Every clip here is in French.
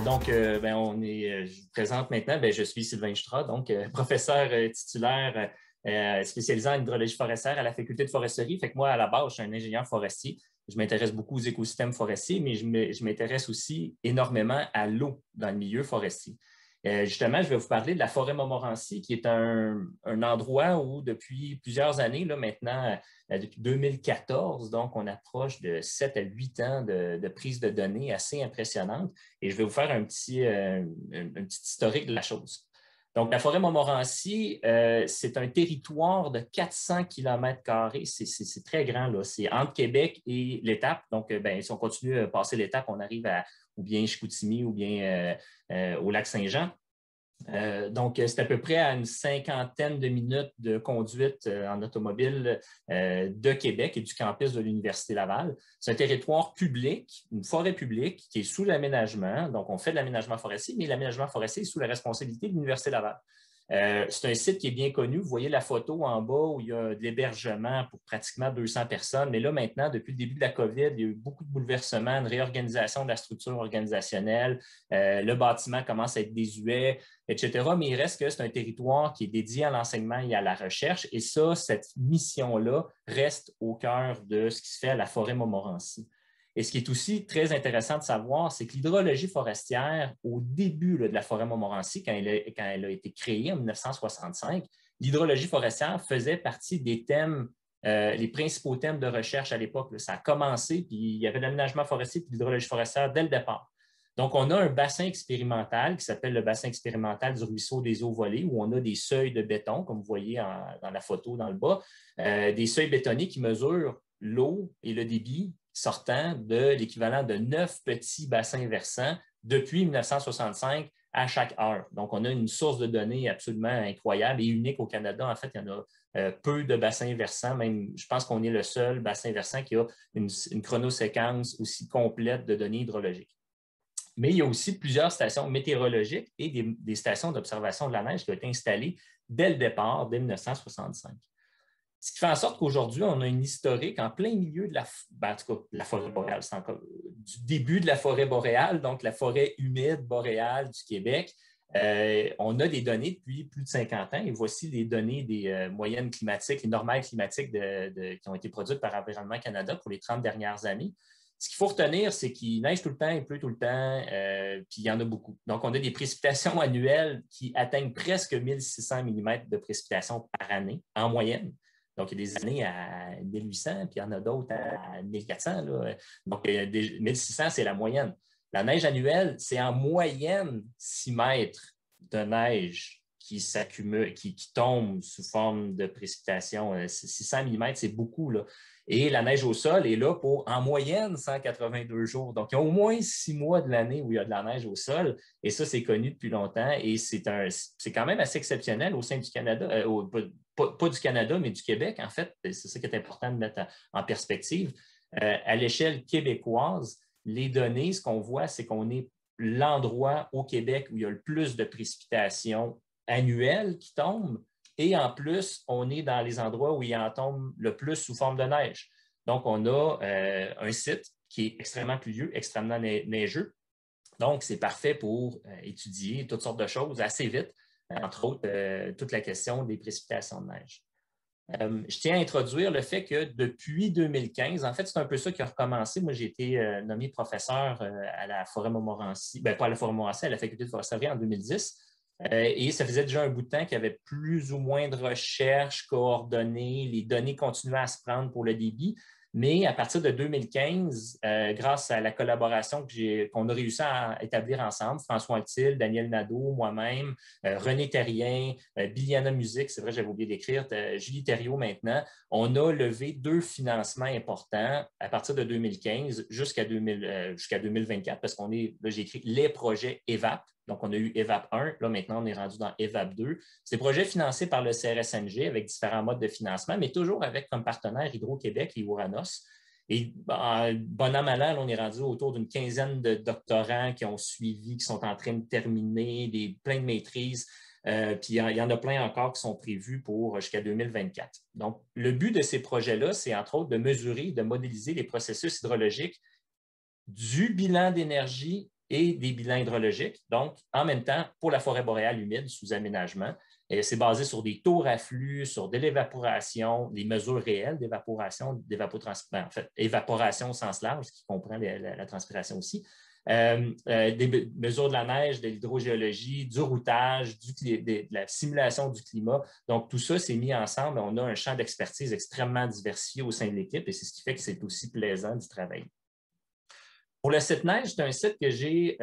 Je vous présente maintenant, je suis Sylvain Jutras, professeur titulaire spécialisé en hydrologie forestière à la faculté de foresterie. Fait que moi, à la base, je suis un ingénieur forestier. Je m'intéresse beaucoup aux écosystèmes forestiers, mais je m'intéresse aussi énormément à l'eau dans le milieu forestier. Justement, je vais vous parler de la forêt Montmorency, qui est un endroit où, depuis plusieurs années, là, maintenant, depuis 2014, donc on approche de 7 à 8 ans de prise de données assez impressionnante. Et je vais vous faire un petit historique de la chose. Donc, la forêt Montmorency, c'est un territoire de 400 km². C'est très grand, là. C'est entre Québec et l'Étape. Donc, si on continue à passer l'Étape, on arrive ou bien Chicoutimi ou bien au lac Saint-Jean. C'est à peu près à une cinquantaine de minutes de conduite en automobile de Québec et du campus de l'Université Laval. C'est un territoire public, une forêt publique qui est sous l'aménagement. Donc, on fait de l'aménagement forestier, mais l'aménagement forestier est sous la responsabilité de l'Université Laval. C'est un site qui est bien connu. Vous voyez la photo en bas où il y a de l'hébergement pour pratiquement 200 personnes. Mais là, maintenant, depuis le début de la COVID, il y a eu beaucoup de bouleversements, une réorganisation de la structure organisationnelle. Le bâtiment commence à être désuet, etc. Mais il reste que c'est un territoire qui est dédié à l'enseignement et à la recherche. Et ça, cette mission-là reste au cœur de ce qui se fait à la forêt Montmorency. Et ce qui est aussi très intéressant de savoir, c'est que l'hydrologie forestière, au début de la forêt Montmorency, quand elle a été créée en 1965, l'hydrologie forestière faisait partie des thèmes, les principaux thèmes de recherche à l'époque. Ça a commencé, puis il y avait l'aménagement forestier et l'hydrologie forestière dès le départ. Donc, on a un bassin expérimental qui s'appelle le bassin expérimental du ruisseau des eaux volées, où on a des seuils de béton, comme vous voyez dans la photo dans le bas, des seuils bétonnés qui mesurent l'eau et le débit sortant de l'équivalent de 9 petits bassins versants depuis 1965 à chaque heure. Donc, on a une source de données absolument incroyable et unique au Canada. En fait, il y en a peu de bassins versants. Même, je pense qu'on est le seul bassin versant qui a une chronoséquence aussi complète de données hydrologiques. Mais il y a aussi plusieurs stations météorologiques et des stations d'observation de la neige qui ont été installées dès le départ, dès 1965. Ce qui fait en sorte qu'aujourd'hui, on a une historique en plein milieu de la forêt boréale, c'est encore du début de la forêt boréale, donc la forêt humide boréale du Québec. On a des données depuis plus de 50 ans et voici les données des moyennes climatiques, les normales climatiques qui ont été produites par Environnement Canada pour les 30 dernières années. Ce qu'il faut retenir, c'est qu'il neige tout le temps, il pleut tout le temps, puis il y en a beaucoup. Donc, on a des précipitations annuelles qui atteignent presque 1600 mm de précipitations par année en moyenne. Donc, il y a des années à 1800, puis il y en a d'autres à 1400. Là. Donc, 1600, c'est la moyenne. La neige annuelle, c'est en moyenne 6 mètres de neige qui s'accumule, qui tombe sous forme de précipitation. 600 mm, c'est beaucoup, là. Et la neige au sol est là pour, en moyenne, 182 jours. Donc, il y a au moins 6 mois de l'année où il y a de la neige au sol. Et ça, c'est connu depuis longtemps. Et c'est quand même assez exceptionnel au sein du Canada, pas du Canada, mais du Québec, en fait. C'est ça qui est important de mettre en perspective. À l'échelle québécoise, les données, ce qu'on voit, c'est qu'on est l'endroit au Québec où il y a le plus de précipitations annuelles qui tombent. Et en plus, on est dans les endroits où il en tombe le plus sous forme de neige. Donc, on a un site qui est extrêmement pluvieux, extrêmement neigeux. Donc, c'est parfait pour étudier toutes sortes de choses assez vite, entre autres, toute la question des précipitations de neige. Je tiens à introduire le fait que depuis 2015, en fait, c'est un peu ça qui a recommencé. Moi, j'ai été nommé professeur à la forêt Montmorency, pas à la forêt Montmorency, à la faculté de foresterie en 2010. Et ça faisait déjà un bout de temps qu'il y avait plus ou moins de recherches coordonnées, les données continuaient à se prendre pour le débit. Mais à partir de 2015, grâce à la collaboration qu'on a réussi à établir ensemble, François Anctil, Daniel Nadeau, moi-même, René Terrien, Biliana Musique, c'est vrai, j'avais oublié d'écrire, Julie Thériault maintenant, on a levé 2 financements importants à partir de 2015 jusqu'à 2024, parce là, j'ai écrit les projets EVAP. Donc, on a eu EVAP 1. Là, maintenant, on est rendu dans EVAP 2. C'est des projets financés par le CRSNG avec différents modes de financement, mais toujours avec comme partenaire Hydro-Québec et Ouranos. Et bon an, mal an, on est rendu autour d'une quinzaine de doctorants qui ont suivi, qui sont en train de terminer, plein de maîtrises. Puis il y en a plein encore qui sont prévus pour jusqu'à 2024. Donc, le but de ces projets-là, c'est entre autres de mesurer, de modéliser les processus hydrologiques du bilan d'énergie et des bilans hydrologiques. Donc, en même temps, pour la forêt boréale humide sous aménagement, c'est basé sur des taux reflux, sur de l'évaporation, des mesures réelles d'évaporation, en fait, évaporation au sens large, ce qui comprend la transpiration aussi. Des mesures de la neige, de l'hydrogéologie, du routage, de la simulation du climat. Donc, tout ça s'est mis ensemble. On a un champ d'expertise extrêmement diversifié au sein de l'équipe et c'est ce qui fait que c'est aussi plaisant d'y travailler. Pour le site neige, c'est un site que j'ai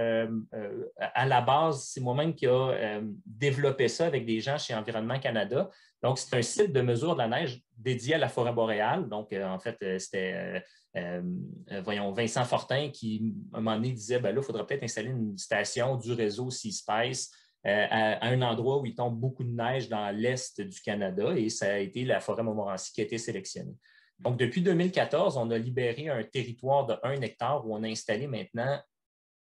à la base, c'est moi-même qui a développé ça avec des gens chez Environnement Canada. Donc, c'est un site de mesure de la neige dédié à la forêt boréale. Donc, en fait, c'était voyons, Vincent Fortin qui, à un moment donné, disait ben là, il faudrait peut-être installer une station du réseau Seaspace à un endroit où il tombe beaucoup de neige dans l'est du Canada et ça a été la forêt Montmorency qui a été sélectionnée. Donc, depuis 2014, on a libéré un territoire de 1 hectare où on a installé maintenant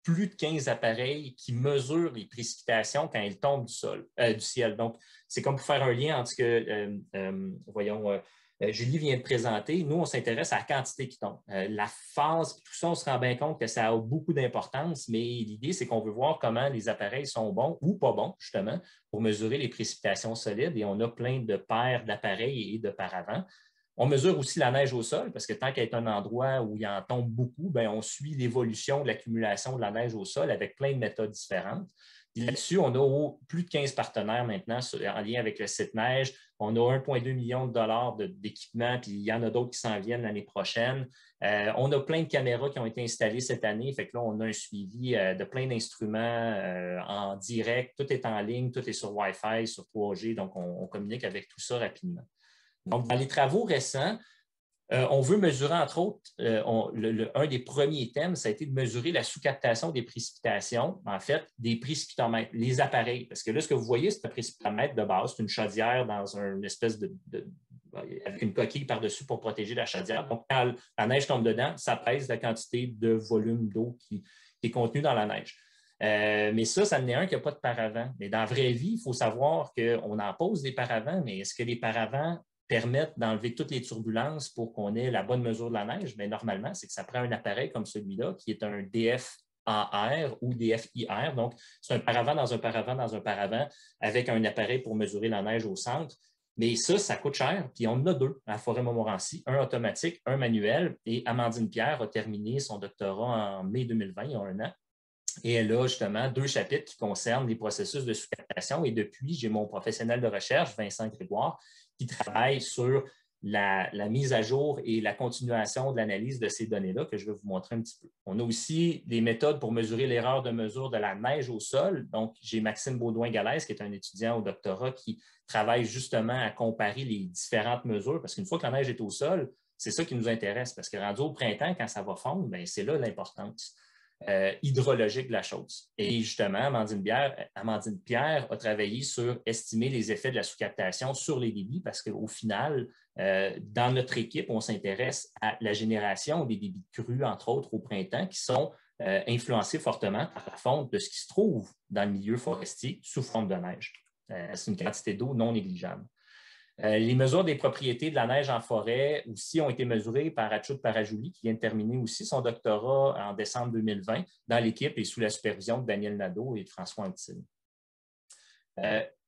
plus de 15 appareils qui mesurent les précipitations quand elles tombent du ciel. Donc, c'est comme pour faire un lien entre ce que, Julie vient de présenter. Nous, on s'intéresse à la quantité qui tombe. La phase, tout ça, on se rend bien compte que ça a beaucoup d'importance, mais l'idée, c'est qu'on veut voir comment les appareils sont bons ou pas bons, justement, pour mesurer les précipitations solides. Et on a plein de paires d'appareils et de paravents. On mesure aussi la neige au sol, parce que tant qu'elle est un endroit où il en tombe beaucoup, bien, on suit l'évolution de l'accumulation de la neige au sol avec plein de méthodes différentes. Là-dessus, on a plus de 15 partenaires maintenant en lien avec le site neige. On a 1,2 million de dollars d'équipement, puis il y en a d'autres qui s'en viennent l'année prochaine. On a plein de caméras qui ont été installées cette année. Fait que là, on a un suivi de plein d'instruments en direct. Tout est en ligne, tout est sur Wi-Fi, sur 3G. Donc, on communique avec tout ça rapidement. Donc, dans les travaux récents, on veut mesurer, entre autres, un des premiers thèmes, ça a été de mesurer la sous-captation des précipitations, en fait, des précipitomètres, les appareils. Parce que là, ce que vous voyez, c'est un précipitomètre de base, c'est une chaudière dans une espèce avec une coquille par-dessus pour protéger la chaudière. Donc, quand la neige tombe dedans, ça pèse la quantité de volume d'eau qui est contenue dans la neige. Mais ça n'est un qui n'a pas de paravent. Mais dans la vraie vie, il faut savoir qu'on en pose des paravents, mais est-ce que les paravents permettent d'enlever toutes les turbulences pour qu'on ait la bonne mesure de la neige? Bien, normalement, c'est que ça prend un appareil comme celui-là, qui est un DF-AR ou DF-IR. Donc, c'est un paravent dans un paravent dans un paravent avec un appareil pour mesurer la neige au centre. Mais ça coûte cher. Puis on en a deux à Forêt-Montmorency, un automatique, un manuel. Et Amandine Pierre a terminé son doctorat en mai 2020, il y a un an. Et elle a justement 2 chapitres qui concernent les processus de sous-captation. Et depuis, j'ai mon professionnel de recherche, Vincent Grégoire, qui travaille sur la mise à jour et la continuation de l'analyse de ces données-là que je vais vous montrer un petit peu. On a aussi des méthodes pour mesurer l'erreur de mesure de la neige au sol. Donc, j'ai Maxime Baudouin-Galès, qui est un étudiant au doctorat, qui travaille justement à comparer les différentes mesures, parce qu'une fois que la neige est au sol, c'est ça qui nous intéresse, parce que rendu au printemps, quand ça va fondre, bien, c'est là l'importance hydrologique de la chose. Et justement, Amandine Pierre a travaillé sur estimer les effets de la sous-captation sur les débits parce qu'au final, dans notre équipe, on s'intéresse à la génération des débits de crues, entre autres au printemps, qui sont influencés fortement par la fonte de ce qui se trouve dans le milieu forestier sous forme de neige. C'est une quantité d'eau non négligeable. Les mesures des propriétés de la neige en forêt aussi ont été mesurées par Achoud Parajouli, qui vient de terminer aussi son doctorat en décembre 2020 dans l'équipe et sous la supervision de Daniel Nadeau et de François Antine.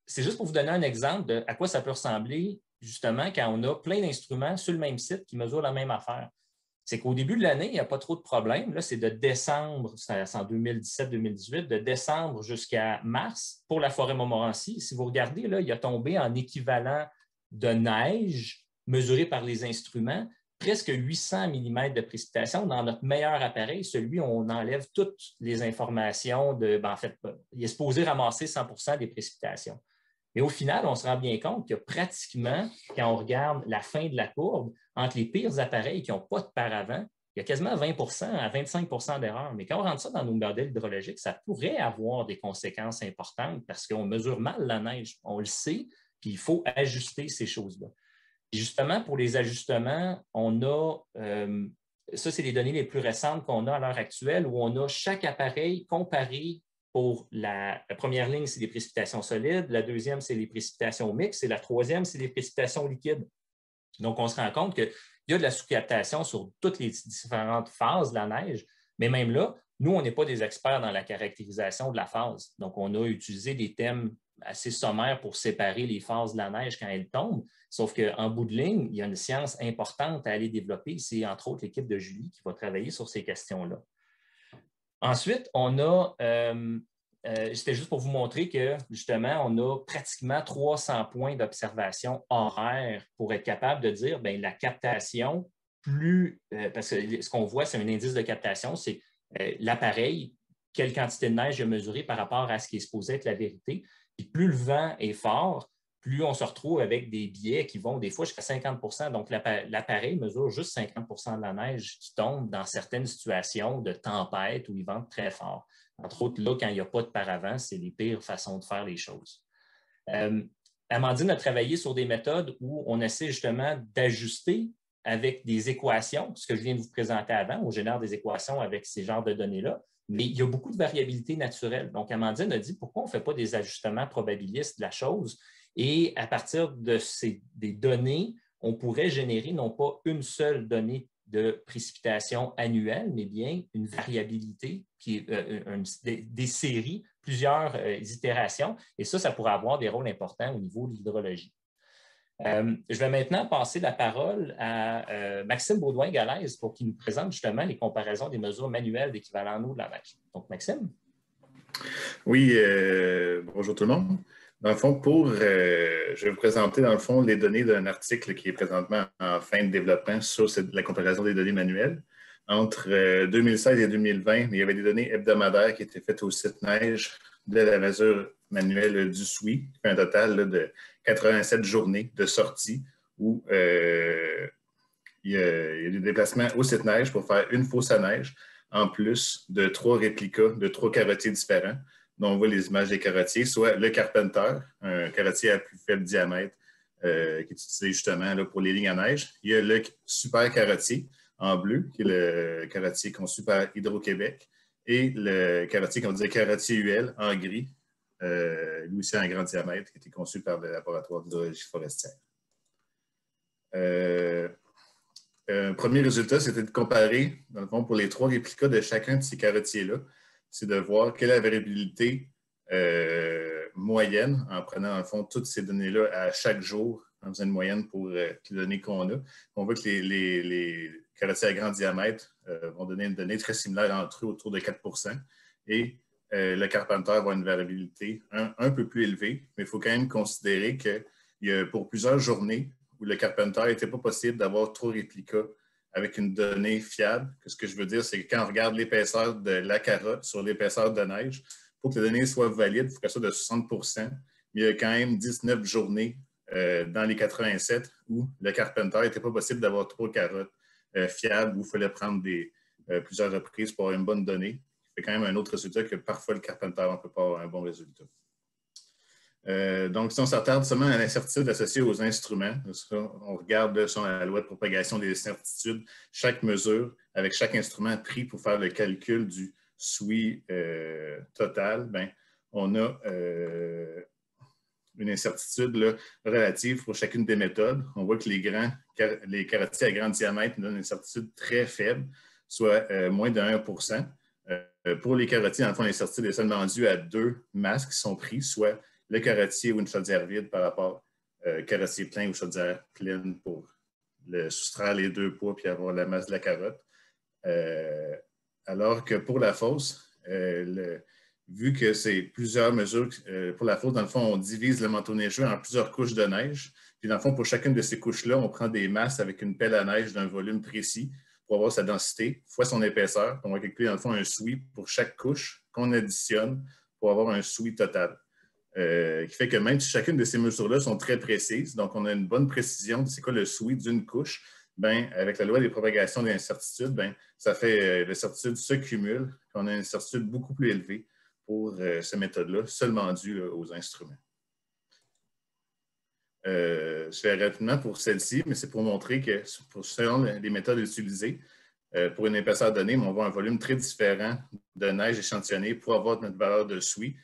C'est juste pour vous donner un exemple de à quoi ça peut ressembler justement quand on a plein d'instruments sur le même site qui mesurent la même affaire. C'est qu'au début de l'année, il n'y a pas trop de problèmes. Là, c'est de décembre, c'est en 2017-2018, de décembre jusqu'à mars pour la forêt Montmorency. Si vous regardez, là, il a tombé en équivalent de neige mesurée par les instruments, presque 800 mm de précipitation dans notre meilleur appareil, celui où on enlève toutes les informations. En fait, il est supposé ramasser 100% des précipitations. Mais au final, on se rend bien compte que pratiquement, quand on regarde la fin de la courbe, entre les pires appareils qui n'ont pas de paravent, il y a quasiment 20% à 25% d'erreurs. Mais quand on rentre ça dans nos modèles hydrologiques, ça pourrait avoir des conséquences importantes parce qu'on mesure mal la neige. On le sait, puis il faut ajuster ces choses-là. Et justement, pour les ajustements, on a, ça c'est les données les plus récentes qu'on a à l'heure actuelle, où on a chaque appareil comparé pour la première ligne, c'est les précipitations solides, la deuxième, c'est les précipitations mixtes, et la troisième, c'est les précipitations liquides. Donc, on se rend compte qu'il y a de la sous-captation sur toutes les différentes phases de la neige, mais même là, Nous, on n'est pas des experts dans la caractérisation de la phase. Donc, on a utilisé des thèmes assez sommaires pour séparer les phases de la neige quand elle tombe. Sauf qu'en bout de ligne, il y a une science importante à aller développer. C'est entre autres l'équipe de Julie qui va travailler sur ces questions-là. Ensuite, on a, c'était juste pour vous montrer que justement, on a pratiquement 300 points d'observation horaire pour être capable de dire, bien, la captation, parce que ce qu'on voit, c'est un indice de captation, c'est l'appareil, quelle quantité de neige il a mesuré par rapport à ce qui est supposé être la vérité. Puis plus le vent est fort, plus on se retrouve avec des biais qui vont des fois jusqu'à 50 %. Donc, l'appareil mesure juste 50 % de la neige qui tombe dans certaines situations de tempête où il vente très fort. Entre autres, là, quand il n'y a pas de paravent, c'est les pires façons de faire les choses. Amandine a travaillé sur des méthodes où on essaie justement d'ajuster avec des équations, ce que je viens de vous présenter avant, on génère des équations avec ces genres de données-là, mais il y a beaucoup de variabilité naturelle. Donc, Amandine a dit, pourquoi on ne fait pas des ajustements probabilistes de la chose? Et à partir des données, on pourrait générer non pas une seule donnée de précipitation annuelle, mais bien une variabilité qui est des séries, plusieurs itérations. Et ça pourrait avoir des rôles importants au niveau de l'hydrologie. Je vais maintenant passer la parole à Maxime Baudouin-Galaise pour qu'il nous présente justement les comparaisons des mesures manuelles d'équivalent eau de la neige. Donc, Maxime. Oui, bonjour tout le monde. Dans le fond, je vais vous présenter dans le fond les données d'un article qui est présentement en fin de développement sur la comparaison des données manuelles. Entre 2016 et 2020, il y avait des données hebdomadaires qui étaient faites au site neige de la mesure manuelle du SWI, qui fait un total là, de 87 journées de sortie où il y a des déplacements au site neige pour faire une fosse à neige, en plus de 3 réplicas de 3 carottiers différents, dont on voit les images des carottiers, soit le Carpenter, un carottier à plus faible diamètre qui est utilisé justement là, pour les lignes à neige. Il y a le Super Carottier en bleu, qui est le carottier conçu par Hydro-Québec, et le carottier qu'on dit carottier UL en gris, lui aussi en grand diamètre, qui a été conçu par le laboratoire d'hydrologie forestière. Premier résultat, c'était de comparer, dans le fond, pour les 3 réplicas de chacun de ces carottiers-là, c'est de voir quelle est la variabilité moyenne en prenant, dans le fond, toutes ces données-là à chaque jour, en faisant une moyenne pour les données qu'on a. On voit que les carottiers à grand diamètre vont donner une donnée très similaire entre eux, autour de 4 %. Et le Carpenter va avoir une variabilité un peu plus élevée, mais il faut quand même considérer que pour plusieurs journées, où le Carpenter n'était pas possible d'avoir 3 réplicas avec une donnée fiable. Ce que je veux dire, c'est que quand on regarde l'épaisseur de la carotte sur l'épaisseur de neige, pour que la donnée soit valide, il faut qu'elle soit de 60 %. Mais il y a quand même 19 journées dans les 87 où le Carpenter n'était pas possible d'avoir 3 carottes fiables, où il fallait prendre plusieurs reprises pour avoir une bonne donnée. C'est quand même un autre résultat que parfois le Carpenter ne peut pas avoir un bon résultat. Donc, si on s'attarde seulement à l'incertitude associée aux instruments, on regarde sur la loi de propagation des incertitudes, chaque mesure avec chaque instrument pris pour faire le calcul du SWI total, on a une incertitude là, relative pour chacune des méthodes. On voit que les carottiers à grand diamètre nous donnent une incertitude très faible, soit moins de 1 %. Pour les carottiers, dans le fond, l'incertitude est seulement due à 2 masses qui sont pris, soit le carottier ou une chaudière vide par rapport carottier plein ou chaudière pleine pour soustraire les 2 poids puis avoir la masse de la carotte. Alors que pour la fosse, vu que c'est plusieurs mesures pour la fosse, dans le fond, on divise le manteau neigeux en plusieurs couches de neige. Puis dans le fond, pour chacune de ces couches-là, on prend des masses avec une pelle à neige d'un volume précis pour avoir sa densité fois son épaisseur. On va calculer dans le fond un SWI pour chaque couche qu'on additionne pour avoir un SWI total. Qui fait que même si chacune de ces mesures-là sont très précises, donc on a une bonne précision de c'est quoi le SWI d'une couche, avec la loi des propagations des incertitudes, ça fait l'incertitude se cumule, on a une incertitude beaucoup plus élevée pour cette méthode-là, seulement due aux instruments. Je fais rapidement pour celle-ci, mais c'est pour montrer que selon les méthodes utilisées, pour une épaisseur donnée, on va avoir un volume très différent de neige échantillonnée pour avoir notre valeur de SWI.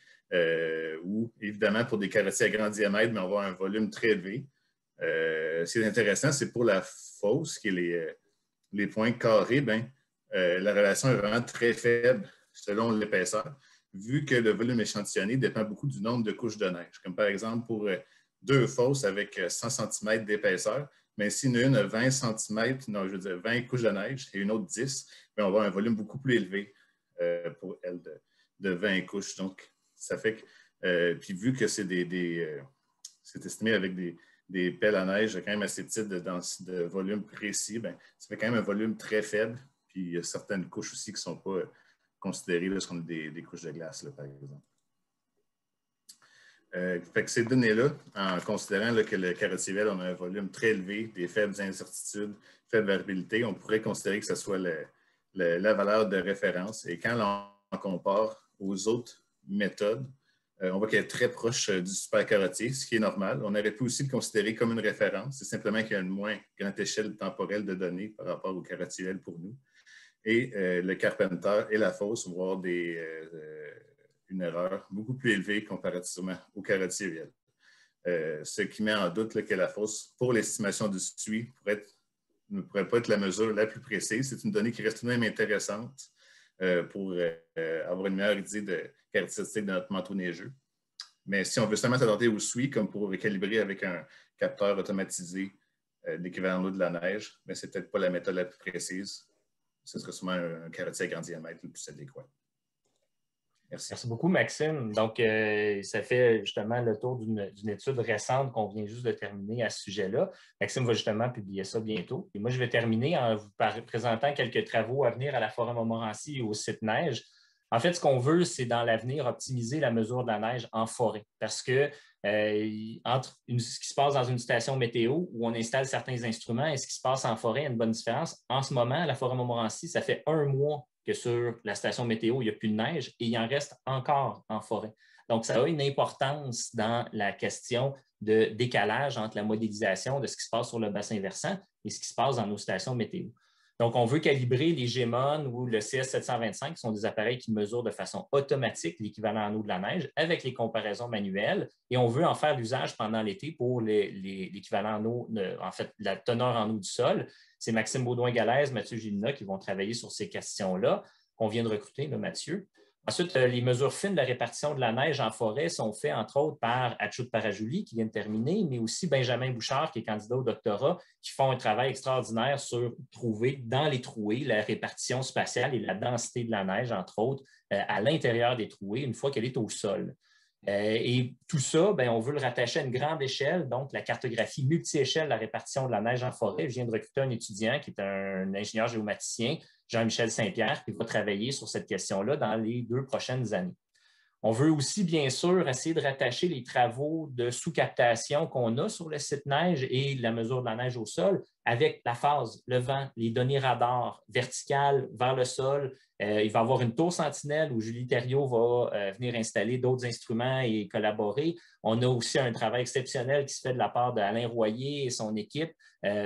Ou évidemment pour des carottiers à grand diamètre, mais on va avoir un volume très élevé. Ce qui est intéressant, c'est pour la fosse, qui est les points carrés, la relation est vraiment très faible selon l'épaisseur, vu que le volume échantillonné dépend beaucoup du nombre de couches de neige. Comme par exemple, pour 2 fosses avec 100 cm d'épaisseur, mais si une a 20 cm, non, je veux dire 20 couches de neige et une autre 10, bien, on va avoir un volume beaucoup plus élevé pour elle de 20 couches. Donc, ça fait que, puis vu que c'est c'est estimé avec des pelles à neige quand même assez petites de volume précis, bien, ça fait quand même un volume très faible. Puis il y a certaines couches aussi qui ne sont pas considérées lorsqu'on a des couches de glace, là, par exemple. Fait que ces données-là, en considérant là, que le carottier-vel a un volume très élevé, des faibles incertitudes, faible variabilité, on pourrait considérer que ce soit la valeur de référence. Et quand on compare aux autres méthodes, on voit qu'elle est très proche du supercarottier, ce qui est normal. On aurait pu aussi le considérer comme une référence. C'est simplement qu'il y a une moins grande échelle temporelle de données par rapport au carottier-vel pour nous. Et le Carpenter et la fosse vont avoir une erreur beaucoup plus élevée comparativement au carottier-vel. Ce qui met en doute là, que la fosse, pour l'estimation du SUI, ne pourrait pas être la mesure la plus précise. C'est une donnée qui reste tout de même intéressante pour avoir une meilleure idée de caractéristiques de notre manteau neigeux. Mais si on veut seulement s'adapter au SUI, comme pour calibrer avec un capteur automatisé l'équivalent d'eau de la neige, mais ce n'est peut-être pas la méthode la plus précise. Ce serait sûrement un carottier à grand diamètre le plus adéquat. Merci. Merci beaucoup, Maxime. Donc, ça fait justement le tour d'une étude récente qu'on vient juste de terminer à ce sujet-là. Maxime va justement publier ça bientôt. Et moi, je vais terminer en vous présentant quelques travaux à venir à la Forêt Montmorency et au site neige. En fait, ce qu'on veut, c'est dans l'avenir optimiser la mesure de la neige en forêt parce que entre ce qui se passe dans une station météo où on installe certains instruments et ce qui se passe en forêt, il y a une bonne différence. En ce moment, à la Forêt Montmorency, ça fait 1 mois que sur la station météo, il n'y a plus de neige et il en reste encore en forêt. Donc, ça a une importance dans la question de décalage entre la modélisation de ce qui se passe sur le bassin versant et ce qui se passe dans nos stations météo. Donc, on veut calibrer les GEMON ou le CS725, qui sont des appareils qui mesurent de façon automatique l'équivalent en eau de la neige avec les comparaisons manuelles. Et on veut en faire l'usage pendant l'été pour l'équivalent en eau, en fait, la teneur en eau du sol. C'est Maxime Baudouin-Galaise, Mathieu Gilina qui vont travailler sur ces questions-là. On vient de recruter, là, Mathieu. Ensuite, les mesures fines de la répartition de la neige en forêt sont faites, entre autres, par Achout Parajouli, qui vient de terminer, mais aussi Benjamin Bouchard, qui est candidat au doctorat, qui font un travail extraordinaire sur trouver dans les trouées la répartition spatiale et la densité de la neige, entre autres, à l'intérieur des trouées, une fois qu'elle est au sol. Et tout ça, bien, on veut le rattacher à une grande échelle, donc la cartographie multi-échelle de la répartition de la neige en forêt. Je viens de recruter un étudiant qui est un ingénieur géomaticien, Jean-Michel Saint-Pierre, qui va travailler sur cette question-là dans les 2 prochaines années. On veut aussi, bien sûr, essayer de rattacher les travaux de sous-captation qu'on a sur le site neige et la mesure de la neige au sol avec la phase, le vent, les données radar verticales vers le sol. Il va y avoir une tour sentinelle où Julie Thériault va venir installer d'autres instruments et collaborer. On a aussi un travail exceptionnel qui se fait de la part d'Alain Royer et son équipe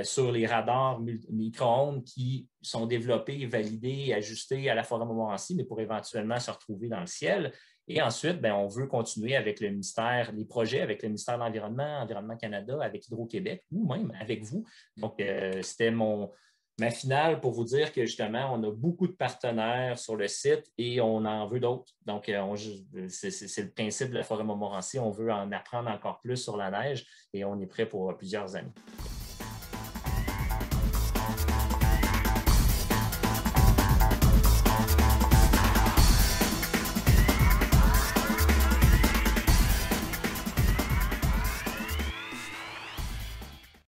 sur les radars micro-ondes qui sont développés, validés et ajustés à la Forêt Montmorency, mais pour éventuellement se retrouver dans le ciel. Et ensuite, bien, on veut continuer avec le ministère, les projets avec le ministère de l'Environnement, Environnement Canada, avec Hydro-Québec ou même avec vous. Donc, c'était ma finale pour vous dire que justement, on a beaucoup de partenaires sur le site et on en veut d'autres. Donc, c'est le principe de la Forêt Montmorency. On veut en apprendre encore plus sur la neige et on est prêt pour plusieurs années.